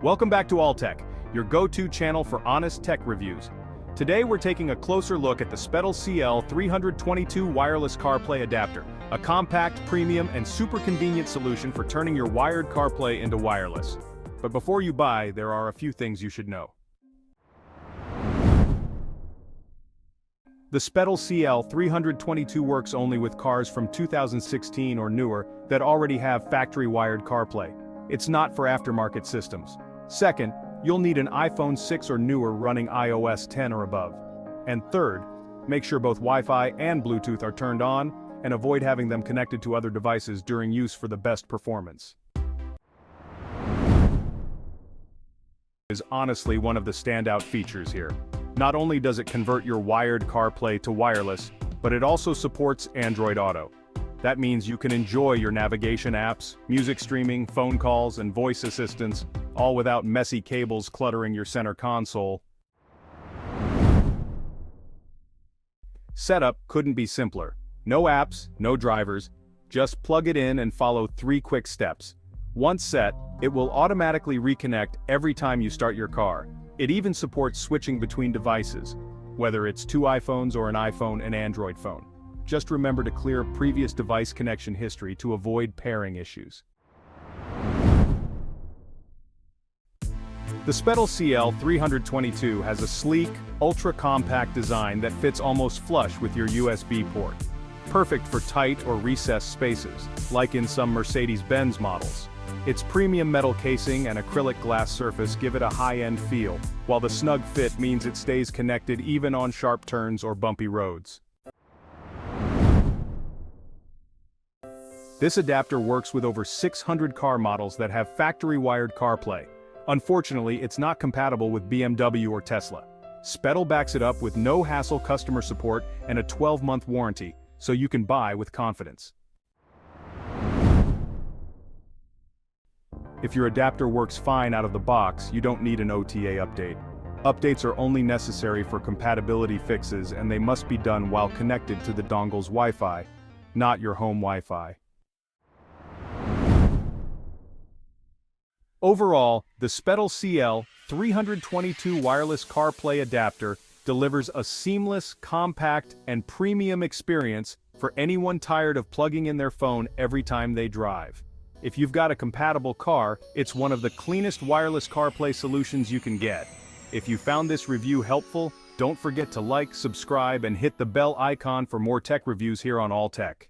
Welcome back to Alltech, your go-to channel for honest tech reviews. Today we're taking a closer look at the Spedal CL322 Wireless CarPlay Adapter, a compact, premium, and super convenient solution for turning your wired CarPlay into wireless. But before you buy, there are a few things you should know. The Spedal CL322 works only with cars from 2016 or newer that already have factory-wired CarPlay. It's not for aftermarket systems. Second, you'll need an iPhone 6 or newer running iOS 10 or above. And third, make sure both Wi-Fi and Bluetooth are turned on, and avoid having them connected to other devices during use for the best performance. Is honestly one of the standout features here. Not only does it convert your wired CarPlay to wireless, but it also supports Android Auto. That means you can enjoy your navigation apps, music streaming, phone calls, and voice assistants, all without messy cables cluttering your center console. Setup couldn't be simpler. No apps, no drivers, just plug it in and follow 3 quick steps. Once set, it will automatically reconnect every time you start your car. It even supports switching between devices, whether it's 2 iPhones or an iPhone and Android phone. Just remember to clear previous device connection history to avoid pairing issues. The Spedal CL322 has a sleek, ultra-compact design that fits almost flush with your USB port. Perfect for tight or recessed spaces, like in some Mercedes-Benz models. Its premium metal casing and acrylic glass surface give it a high-end feel, while the snug fit means it stays connected even on sharp turns or bumpy roads. This adapter works with over 600 car models that have factory-wired CarPlay. Unfortunately, it's not compatible with BMW or Tesla. Spedal backs it up with no-hassle customer support and a 12-month warranty, so you can buy with confidence. If your adapter works fine out of the box, you don't need an OTA update. Updates are only necessary for compatibility fixes, and they must be done while connected to the dongle's Wi-Fi, not your home Wi-Fi. Overall, the Spedal CL322 Wireless CarPlay Adapter delivers a seamless, compact, and premium experience for anyone tired of plugging in their phone every time they drive. If you've got a compatible car, it's one of the cleanest wireless CarPlay solutions you can get. If you found this review helpful, don't forget to like, subscribe, and hit the bell icon for more tech reviews here on Alltech.